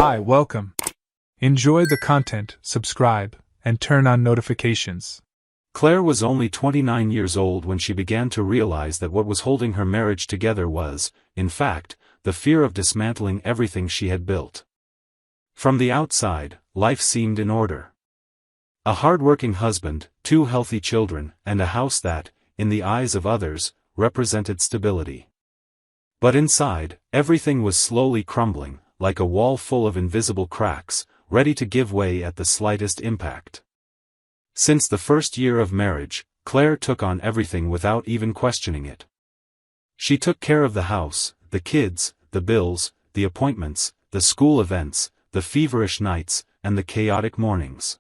Hi, welcome. Enjoy the content, subscribe, and turn on notifications. Claire was only 29 years old when she began to realize that what was holding her marriage together was, in fact, the fear of dismantling everything she had built. From the outside, life seemed in order. A hard-working husband, 2 healthy children, and a house that, in the eyes of others, represented stability. But inside, everything was slowly crumbling, like a wall full of invisible cracks, ready to give way at the slightest impact. Since the first year of marriage, Claire took on everything without even questioning it. She took care of the house, the kids, the bills, the appointments, the school events, the feverish nights, and the chaotic mornings.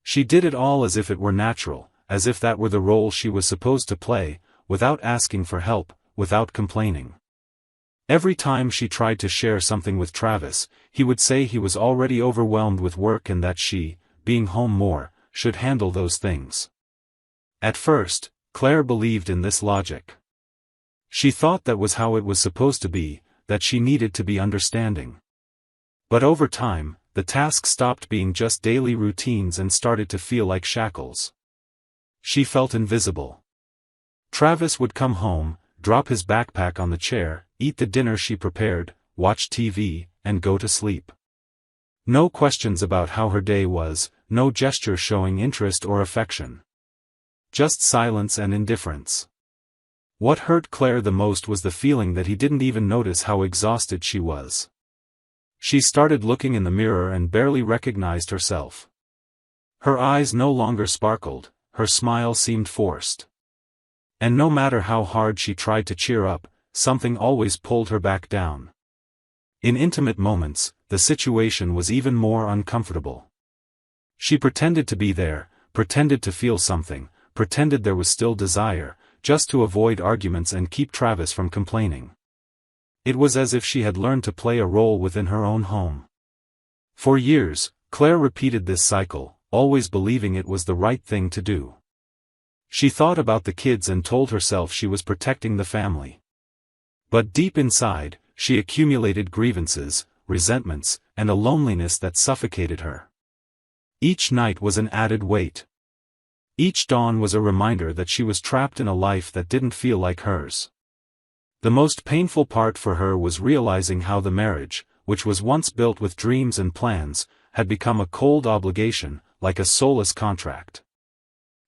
She did it all as if it were natural, as if that were the role she was supposed to play, without asking for help, without complaining. Every time she tried to share something with Travis, he would say he was already overwhelmed with work and that she, being home more, should handle those things. At first, Claire believed in this logic. She thought that was how it was supposed to be, that she needed to be understanding. But over time, the tasks stopped being just daily routines and started to feel like shackles. She felt invisible. Travis would come home, drop his backpack on the chair, eat the dinner she prepared, watch TV, and go to sleep. No questions about how her day was, no gesture showing interest or affection. Just silence and indifference. What hurt Claire the most was the feeling that he didn't even notice how exhausted she was. She started looking in the mirror and barely recognized herself. Her eyes no longer sparkled, her smile seemed forced. And no matter how hard she tried to cheer up, something always pulled her back down. In intimate moments, the situation was even more uncomfortable. She pretended to be there, pretended to feel something, pretended there was still desire, just to avoid arguments and keep Travis from complaining. It was as if she had learned to play a role within her own home. For years, Claire repeated this cycle, always believing it was the right thing to do. She thought about the kids and told herself she was protecting the family. But deep inside, she accumulated grievances, resentments, and a loneliness that suffocated her. Each night was an added weight. Each dawn was a reminder that she was trapped in a life that didn't feel like hers. The most painful part for her was realizing how the marriage, which was once built with dreams and plans, had become a cold obligation, like a soulless contract.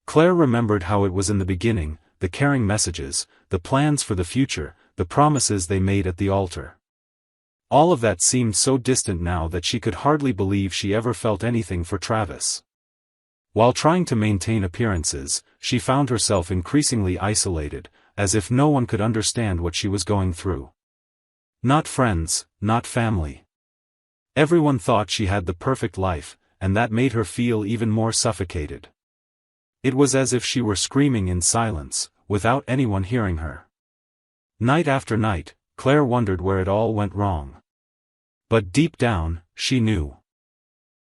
Claire remembered how it was in the beginning, the caring messages, the plans for the future, the promises they made at the altar. All of that seemed so distant now that she could hardly believe she ever felt anything for Travis. While trying to maintain appearances, she found herself increasingly isolated, as if no one could understand what she was going through. Not friends, not family. Everyone thought she had the perfect life, and that made her feel even more suffocated. It was as if she were screaming in silence, without anyone hearing her. Night after night, Claire wondered where it all went wrong. But deep down, she knew.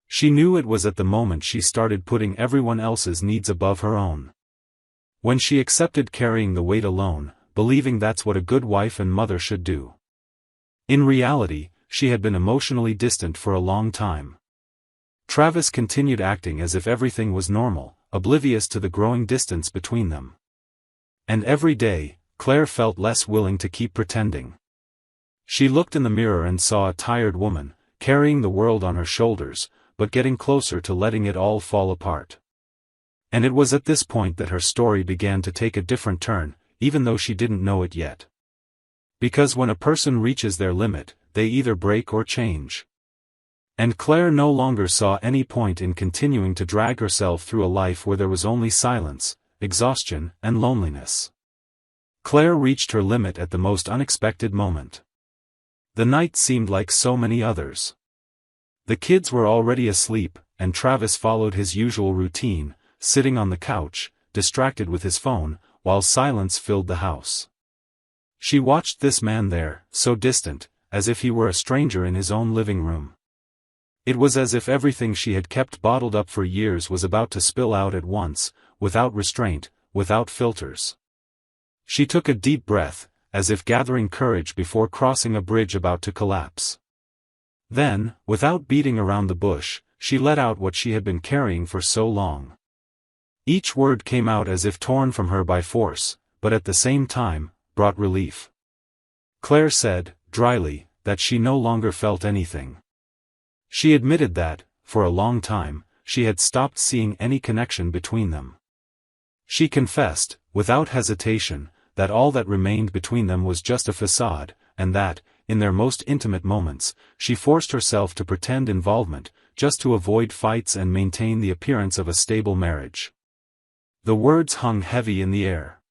She knew it was at the moment she started putting everyone else's needs above her own. When she accepted carrying the weight alone, believing that's what a good wife and mother should do. In reality, she had been emotionally distant for a long time. Travis continued acting as if everything was normal, oblivious to the growing distance between them. And every day, Claire felt less willing to keep pretending. She looked in the mirror and saw a tired woman, carrying the world on her shoulders, but getting closer to letting it all fall apart. And it was at this point that her story began to take a different turn, even though she didn't know it yet. Because when a person reaches their limit, they either break or change. And Claire no longer saw any point in continuing to drag herself through a life where there was only silence, exhaustion, and loneliness. Claire reached her limit at the most unexpected moment. The night seemed like so many others. The kids were already asleep, and Travis followed his usual routine, sitting on the couch, distracted with his phone, while silence filled the house. She watched this man there, so distant, as if he were a stranger in his own living room. It was as if everything she had kept bottled up for years was about to spill out at once, without restraint, without filters. She took a deep breath, as if gathering courage before crossing a bridge about to collapse. Then, without beating around the bush, she let out what she had been carrying for so long. Each word came out as if torn from her by force, but at the same time, brought relief. Claire said, dryly, that she no longer felt anything. She admitted that, for a long time, she had stopped seeing any connection between them. She confessed, without hesitation, that all that remained between them was just a facade, and that, in their most intimate moments, she forced herself to pretend involvement, just to avoid fights and maintain the appearance of a stable marriage. The words hung heavy in the air.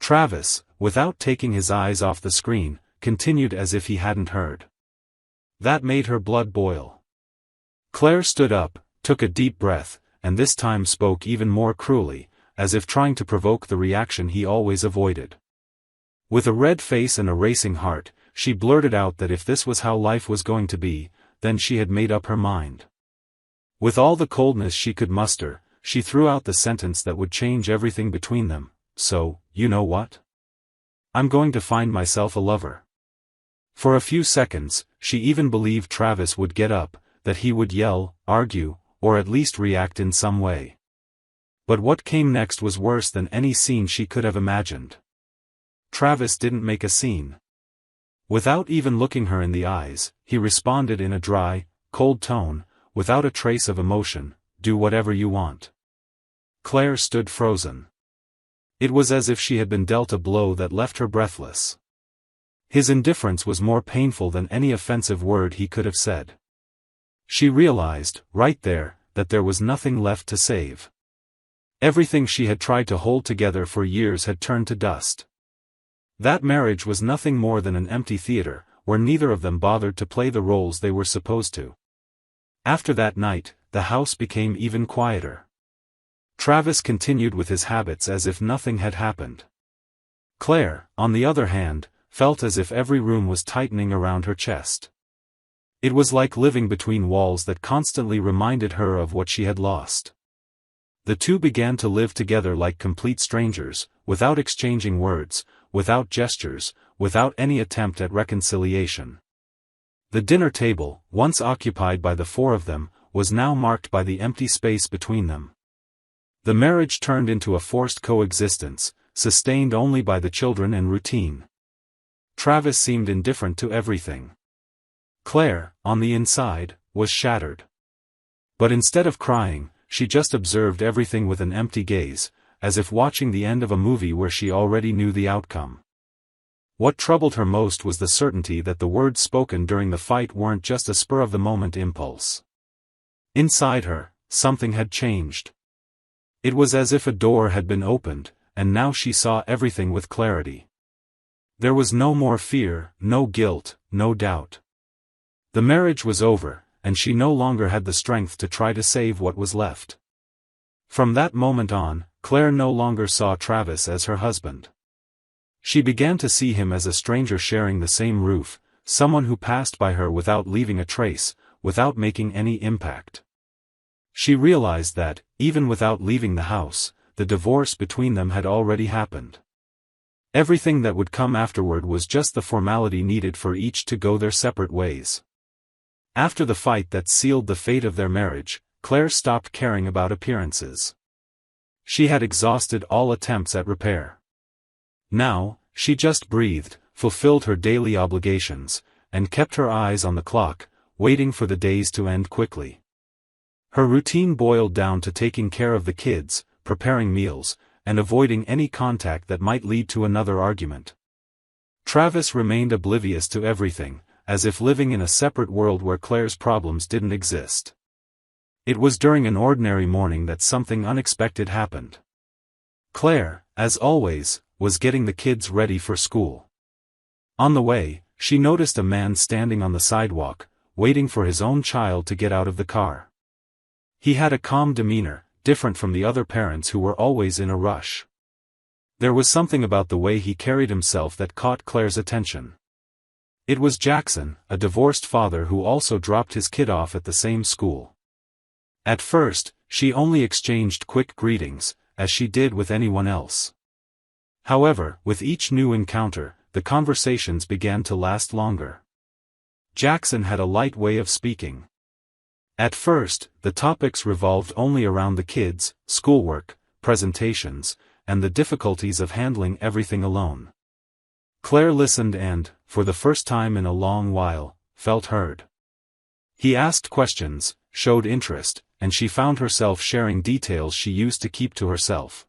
Travis, without taking his eyes off the screen, continued as if he hadn't heard. That made her blood boil. Claire stood up, took a deep breath, and this time spoke even more cruelly, as if trying to provoke the reaction he always avoided. With a red face and a racing heart, she blurted out that if this was how life was going to be, then she had made up her mind. With all the coldness she could muster, she threw out the sentence that would change everything between them, so, you know what? I'm going to find myself a lover. For a few seconds, she even believed Travis would get up, that he would yell, argue, or at least react in some way. But what came next was worse than any scene she could have imagined. Travis didn't make a scene. Without even looking her in the eyes, he responded in a dry, cold tone, without a trace of emotion, "Do whatever you want." Claire stood frozen. It was as if she had been dealt a blow that left her breathless. His indifference was more painful than any offensive word he could have said. She realized, right there, that there was nothing left to save. Everything she had tried to hold together for years had turned to dust. That marriage was nothing more than an empty theater, where neither of them bothered to play the roles they were supposed to. After that night, the house became even quieter. Travis continued with his habits as if nothing had happened. Claire, on the other hand, felt as if every room was tightening around her chest. It was like living between walls that constantly reminded her of what she had lost. The two began to live together like complete strangers, without exchanging words, without gestures, without any attempt at reconciliation. The dinner table, once occupied by the four of them, was now marked by the empty space between them. The marriage turned into a forced coexistence, sustained only by the children and routine. Travis seemed indifferent to everything. Claire, on the inside, was shattered. But instead of crying, she just observed everything with an empty gaze, as if watching the end of a movie where she already knew the outcome. What troubled her most was the certainty that the words spoken during the fight weren't just a spur-of-the-moment impulse. Inside her, something had changed. It was as if a door had been opened, and now she saw everything with clarity. There was no more fear, no guilt, no doubt. The marriage was over, and she no longer had the strength to try to save what was left. From that moment on, Claire no longer saw Travis as her husband. She began to see him as a stranger sharing the same roof, someone who passed by her without leaving a trace, without making any impact. She realized that, even without leaving the house, the divorce between them had already happened. Everything that would come afterward was just the formality needed for each to go their separate ways. After the fight that sealed the fate of their marriage, Claire stopped caring about appearances. She had exhausted all attempts at repair. Now, she just breathed, fulfilled her daily obligations, and kept her eyes on the clock, waiting for the days to end quickly. Her routine boiled down to taking care of the kids, preparing meals, and avoiding any contact that might lead to another argument. Travis remained oblivious to everything, as if living in a separate world where Claire's problems didn't exist. It was during an ordinary morning that something unexpected happened. Claire, as always, was getting the kids ready for school. On the way, she noticed a man standing on the sidewalk, waiting for his own child to get out of the car. He had a calm demeanor, different from the other parents who were always in a rush. There was something about the way he carried himself that caught Claire's attention. It was Jackson, a divorced father who also dropped his kid off at the same school. At first, she only exchanged quick greetings, as she did with anyone else. However, with each new encounter, the conversations began to last longer. Jackson had a light way of speaking. At first, the topics revolved only around the kids, schoolwork, presentations, and the difficulties of handling everything alone. Claire listened and, for the first time in a long while, felt heard. He asked questions, showed interest, and she found herself sharing details she used to keep to herself.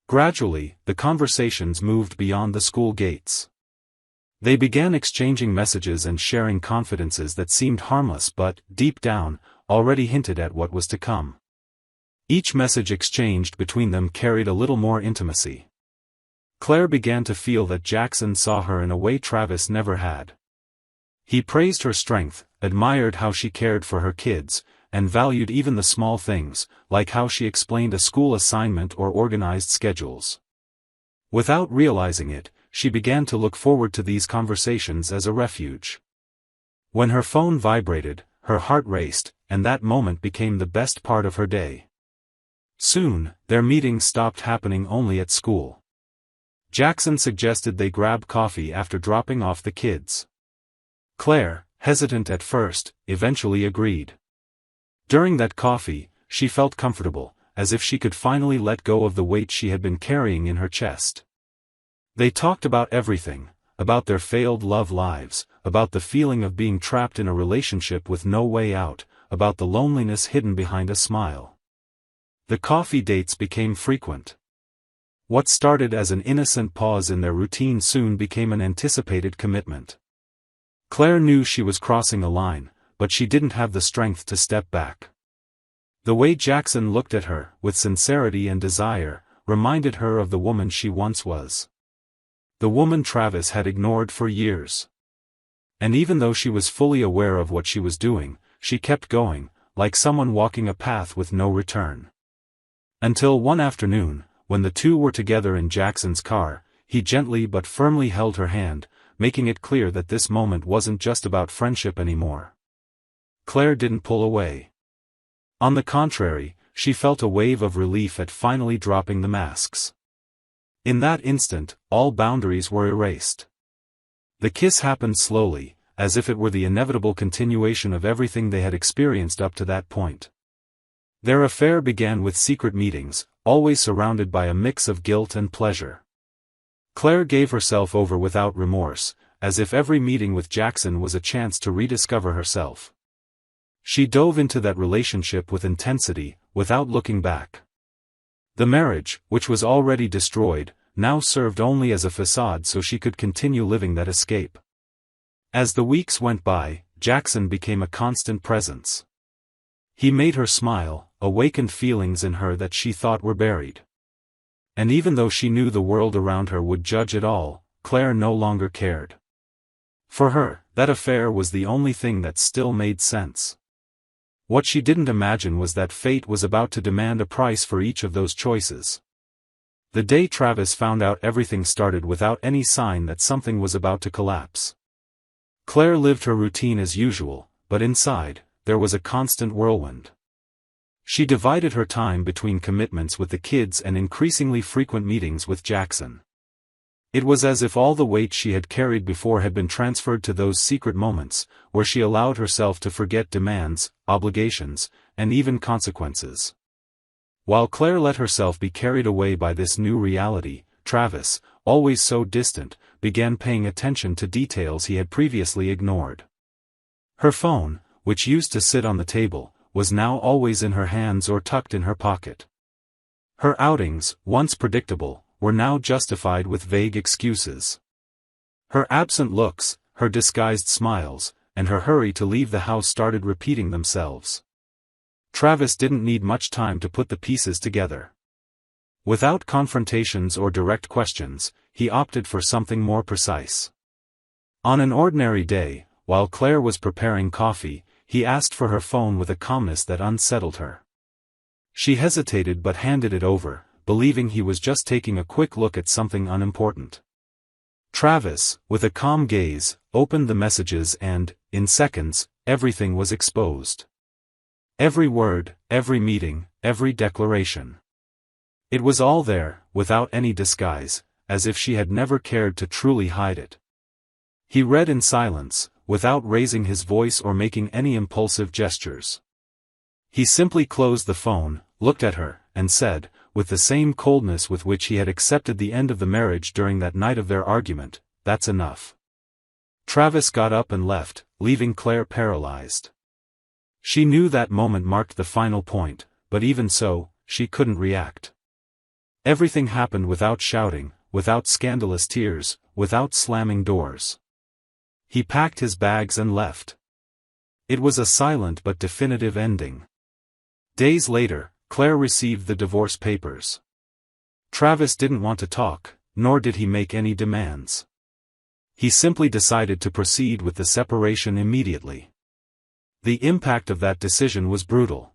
Gradually, the conversations moved beyond the school gates. They began exchanging messages and sharing confidences that seemed harmless but, deep down, already hinted at what was to come. Each message exchanged between them carried a little more intimacy. Claire began to feel that Jackson saw her in a way Travis never had. He praised her strength, admired how she cared for her kids, and valued even the small things, like how she explained a school assignment or organized schedules. Without realizing it, she began to look forward to these conversations as a refuge. When her phone vibrated, her heart raced, and that moment became the best part of her day. Soon, their meetings stopped happening only at school. Jackson suggested they grab coffee after dropping off the kids. Claire, hesitant at first, eventually agreed. During that coffee, she felt comfortable, as if she could finally let go of the weight she had been carrying in her chest. They talked about everything, about their failed love lives, about the feeling of being trapped in a relationship with no way out, about the loneliness hidden behind a smile. The coffee dates became frequent. What started as an innocent pause in their routine soon became an anticipated commitment. Claire knew she was crossing a line, but she didn't have the strength to step back. The way Jackson looked at her, with sincerity and desire, reminded her of the woman she once was. The woman Travis had ignored for years. And even though she was fully aware of what she was doing, she kept going, like someone walking a path with no return. Until one afternoon, when the two were together in Jackson's car, he gently but firmly held her hand, making it clear that this moment wasn't just about friendship anymore. Claire didn't pull away. On the contrary, she felt a wave of relief at finally dropping the masks. In that instant, all boundaries were erased. The kiss happened slowly, as if it were the inevitable continuation of everything they had experienced up to that point. Their affair began with secret meetings, always surrounded by a mix of guilt and pleasure. Claire gave herself over without remorse, as if every meeting with Jackson was a chance to rediscover herself. She dove into that relationship with intensity, without looking back. The marriage, which was already destroyed, now served only as a facade so she could continue living that escape. As the weeks went by, Jackson became a constant presence. He made her smile, awakened feelings in her that she thought were buried. And even though she knew the world around her would judge it all, Claire no longer cared. For her, that affair was the only thing that still made sense. What she didn't imagine was that fate was about to demand a price for each of those choices. The day Travis found out, everything started without any sign that something was about to collapse. Claire lived her routine as usual, but inside, there was a constant whirlwind. She divided her time between commitments with the kids and increasingly frequent meetings with Jackson. It was as if all the weight she had carried before had been transferred to those secret moments, where she allowed herself to forget demands, obligations, and even consequences. While Claire let herself be carried away by this new reality, Travis, always so distant, began paying attention to details he had previously ignored. Her phone, which used to sit on the table, was now always in her hands or tucked in her pocket. Her outings, once predictable, were now justified with vague excuses. Her absent looks, her disguised smiles, and her hurry to leave the house started repeating themselves. Travis didn't need much time to put the pieces together. Without confrontations or direct questions, he opted for something more precise. On an ordinary day, while Claire was preparing coffee, he asked for her phone with a calmness that unsettled her. She hesitated but handed it over, believing he was just taking a quick look at something unimportant. Travis, with a calm gaze, opened the messages and, in seconds, everything was exposed. Every word, every meeting, every declaration. It was all there, without any disguise, as if she had never cared to truly hide it. He read in silence, without raising his voice or making any impulsive gestures. He simply closed the phone, looked at her, and said, with the same coldness with which he had accepted the end of the marriage during that night of their argument, "That's enough." Travis got up and left, leaving Claire paralyzed. She knew that moment marked the final point, but even so, she couldn't react. Everything happened without shouting, without scandalous tears, without slamming doors. He packed his bags and left. It was a silent but definitive ending. Days later, Claire received the divorce papers. Travis didn't want to talk, nor did he make any demands. He simply decided to proceed with the separation immediately. The impact of that decision was brutal.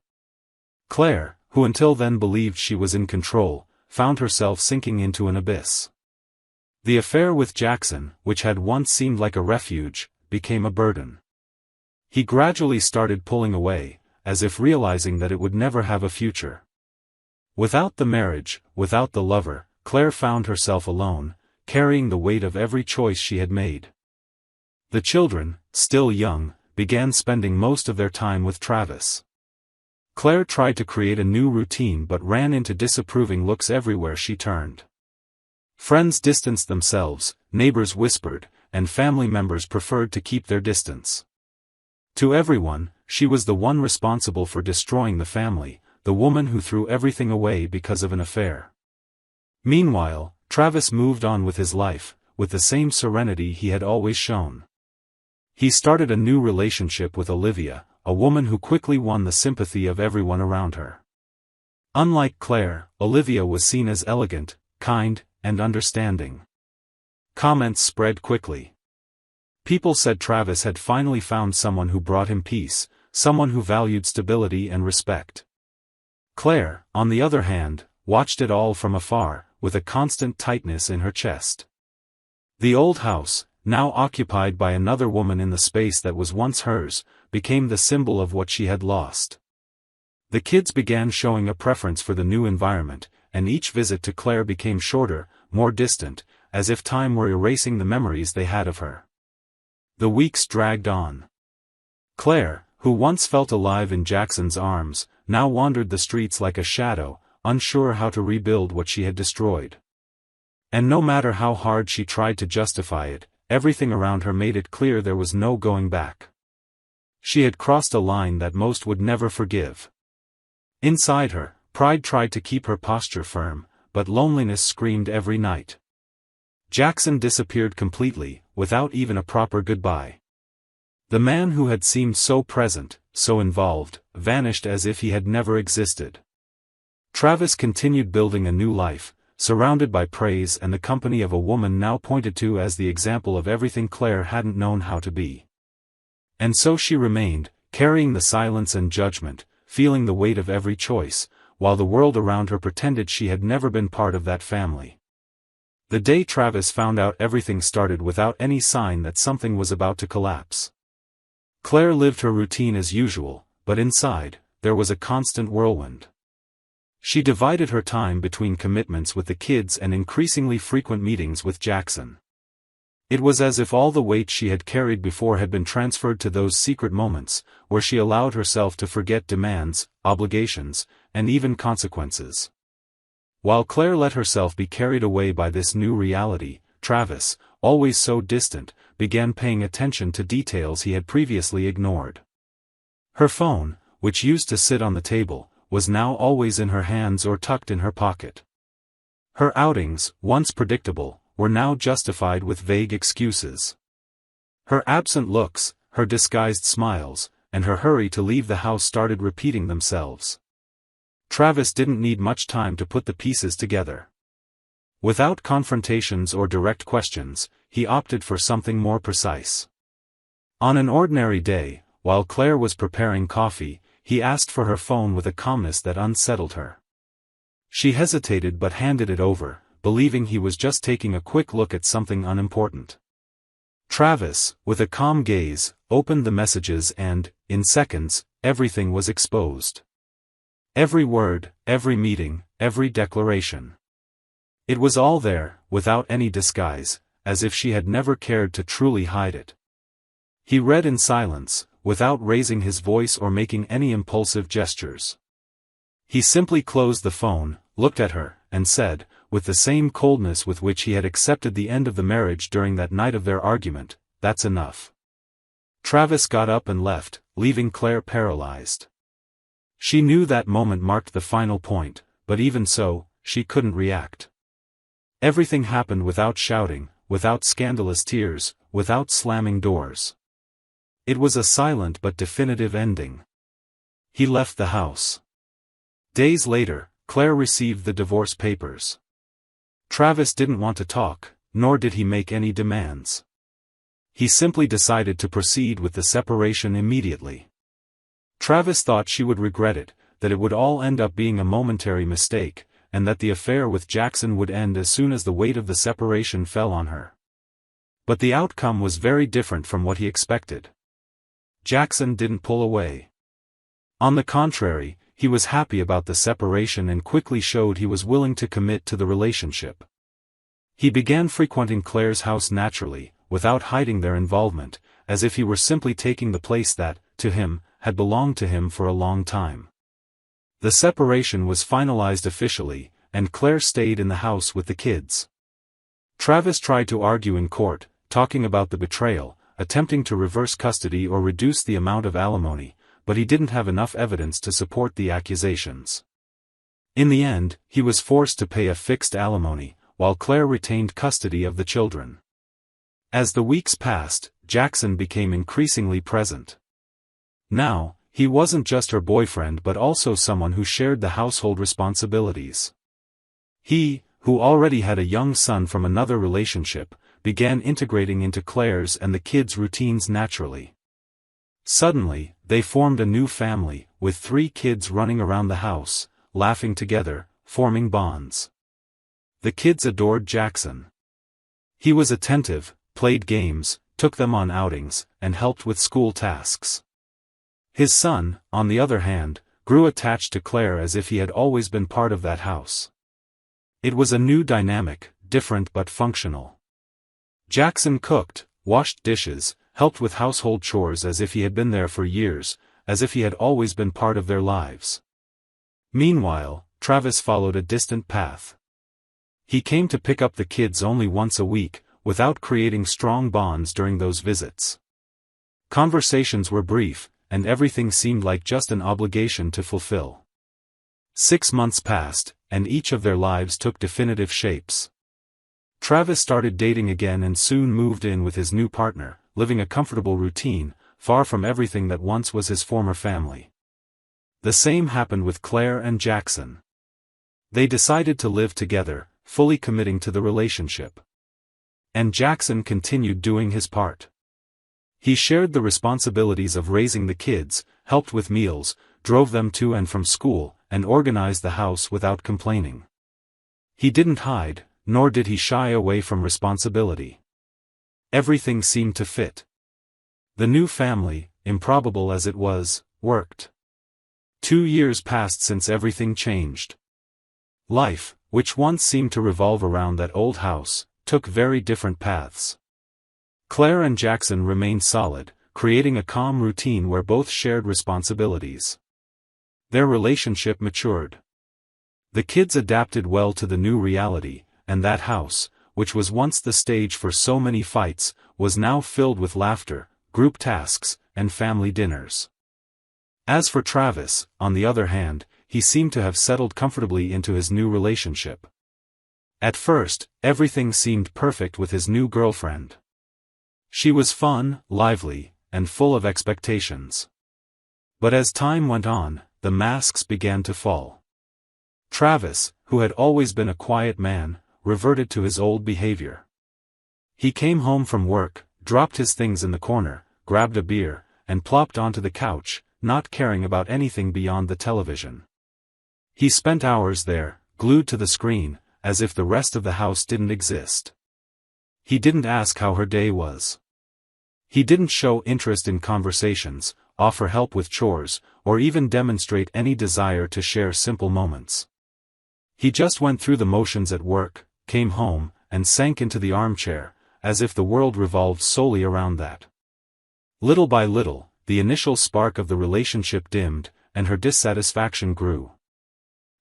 Claire, who until then believed she was in control, found herself sinking into an abyss. The affair with Jackson, which had once seemed like a refuge, became a burden. He gradually started pulling away, as if realizing that it would never have a future. Without the marriage, without the lover, Claire found herself alone, carrying the weight of every choice she had made. The children, still young, began spending most of their time with Travis. Claire tried to create a new routine but ran into disapproving looks everywhere she turned. Friends distanced themselves, neighbors whispered, and family members preferred to keep their distance. To everyone, she was the one responsible for destroying the family, the woman who threw everything away because of an affair. Meanwhile, Travis moved on with his life, with the same serenity he had always shown. He started a new relationship with Olivia, a woman who quickly won the sympathy of everyone around her. Unlike Claire, Olivia was seen as elegant, kind, and understanding. Comments spread quickly. People said Travis had finally found someone who brought him peace, someone who valued stability and respect. Claire, on the other hand, watched it all from afar, with a constant tightness in her chest. The old house, now occupied by another woman in the space that was once hers, became the symbol of what she had lost. The kids began showing a preference for the new environment, and each visit to Claire became shorter, more distant, as if time were erasing the memories they had of her. The weeks dragged on. Claire, who once felt alive in Jackson's arms, now wandered the streets like a shadow, unsure how to rebuild what she had destroyed. And no matter how hard she tried to justify it, everything around her made it clear there was no going back. She had crossed a line that most would never forgive. Inside her, pride tried to keep her posture firm, but loneliness screamed every night. Jackson disappeared completely, without even a proper goodbye. The man who had seemed so present, so involved, vanished as if he had never existed. Travis continued building a new life, surrounded by praise and the company of a woman now pointed to as the example of everything Claire hadn't known how to be. And so she remained, carrying the silence and judgment, feeling the weight of every choice, while the world around her pretended she had never been part of that family. The day Travis found out, everything started without any sign that something was about to collapse. Claire lived her routine as usual, but inside, there was a constant whirlwind. She divided her time between commitments with the kids and increasingly frequent meetings with Jackson. It was as if all the weight she had carried before had been transferred to those secret moments, where she allowed herself to forget demands, obligations, and even consequences. While Claire let herself be carried away by this new reality, Travis, always so distant, began paying attention to details he had previously ignored. Her phone, which used to sit on the table, was now always in her hands or tucked in her pocket. Her outings, once predictable, were now justified with vague excuses. Her absent looks, her disguised smiles, and her hurry to leave the house started repeating themselves. Travis didn't need much time to put the pieces together. Without confrontations or direct questions, he opted for something more precise. On an ordinary day, while Claire was preparing coffee, he asked for her phone with a calmness that unsettled her. She hesitated but handed it over, believing he was just taking a quick look at something unimportant. Travis, with a calm gaze, opened the messages and, in seconds, everything was exposed. Every word, every meeting, every declaration. It was all there, without any disguise, as if she had never cared to truly hide it. He read in silence, without raising his voice or making any impulsive gestures. He simply closed the phone, looked at her, and said, with the same coldness with which he had accepted the end of the marriage during that night of their argument, "That's enough." Travis got up and left, leaving Claire paralyzed. She knew that moment marked the final point, but even so, she couldn't react. Everything happened without shouting, without scandalous tears, without slamming doors. It was a silent but definitive ending. He left the house. Days later, Claire received the divorce papers. Travis didn't want to talk, nor did he make any demands. He simply decided to proceed with the separation immediately. Travis thought she would regret it, that it would all end up being a momentary mistake, and that the affair with Jackson would end as soon as the weight of the separation fell on her. But the outcome was very different from what he expected. Jackson didn't pull away. On the contrary, he was happy about the separation and quickly showed he was willing to commit to the relationship. He began frequenting Claire's house naturally, without hiding their involvement, as if he were simply taking the place that, to him, had belonged to him for a long time. The separation was finalized officially, and Claire stayed in the house with the kids. Travis tried to argue in court, talking about the betrayal, attempting to reverse custody or reduce the amount of alimony, but he didn't have enough evidence to support the accusations. In the end, he was forced to pay a fixed alimony, while Claire retained custody of the children. As the weeks passed, Jackson became increasingly present. Now, he wasn't just her boyfriend but also someone who shared the household responsibilities. He, who already had a young son from another relationship, began integrating into Claire's and the kids' routines naturally. Suddenly, they formed a new family, with 3 kids running around the house, laughing together, forming bonds. The kids adored Jackson. He was attentive, played games, took them on outings, and helped with school tasks. His son, on the other hand, grew attached to Claire as if he had always been part of that house. It was a new dynamic, different but functional. Jackson cooked, washed dishes, helped with household chores as if he had been there for years, as if he had always been part of their lives. Meanwhile, Travis followed a distant path. He came to pick up the kids only once a week, without creating strong bonds during those visits. Conversations were brief, and everything seemed like just an obligation to fulfill. 6 months passed, and each of their lives took definitive shapes. Travis started dating again and soon moved in with his new partner, living a comfortable routine, far from everything that once was his former family. The same happened with Claire and Jackson. They decided to live together, fully committing to the relationship. And Jackson continued doing his part. He shared the responsibilities of raising the kids, helped with meals, drove them to and from school, and organized the house without complaining. He didn't hide, nor did he shy away from responsibility. Everything seemed to fit. The new family, improbable as it was, worked. 2 years passed since everything changed. Life, which once seemed to revolve around that old house, took very different paths. Claire and Jackson remained solid, creating a calm routine where both shared responsibilities. Their relationship matured. The kids adapted well to the new reality, and that house, which was once the stage for so many fights, was now filled with laughter, group tasks, and family dinners. As for Travis, on the other hand, he seemed to have settled comfortably into his new relationship. At first, everything seemed perfect with his new girlfriend. She was fun, lively, and full of expectations. But as time went on, the masks began to fall. Travis, who had always been a quiet man, reverted to his old behavior. He came home from work, dropped his things in the corner, grabbed a beer, and plopped onto the couch, not caring about anything beyond the television. He spent hours there, glued to the screen, as if the rest of the house didn't exist. He didn't ask how her day was. He didn't show interest in conversations, offer help with chores, or even demonstrate any desire to share simple moments. He just went through the motions at work, came home, and sank into the armchair, as if the world revolved solely around that. Little by little, the initial spark of the relationship dimmed, and her dissatisfaction grew.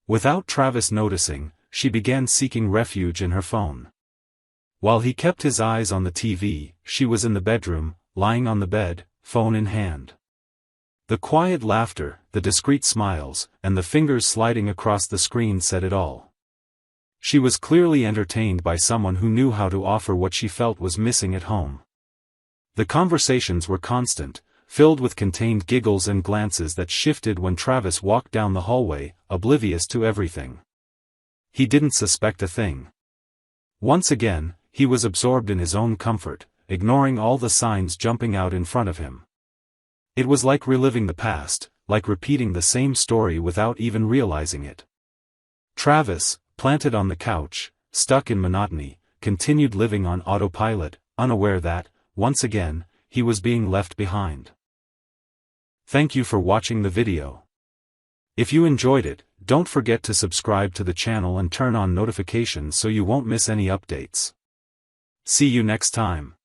Without Travis noticing, she began seeking refuge in her phone. While he kept his eyes on the TV, she was in the bedroom, lying on the bed, phone in hand. The quiet laughter, the discreet smiles, and the fingers sliding across the screen said it all. She was clearly entertained by someone who knew how to offer what she felt was missing at home. The conversations were constant, filled with contained giggles and glances that shifted when Travis walked down the hallway, oblivious to everything. He didn't suspect a thing. Once again, he was absorbed in his own comfort, ignoring all the signs jumping out in front of him. It was like reliving the past, like repeating the same story without even realizing it. Travis, planted on the couch, stuck in monotony, continued living on autopilot, unaware that, once again, he was being left behind. Thank you for watching the video. If you enjoyed it, don't forget to subscribe to the channel and turn on notifications so you won't miss any updates. See you next time.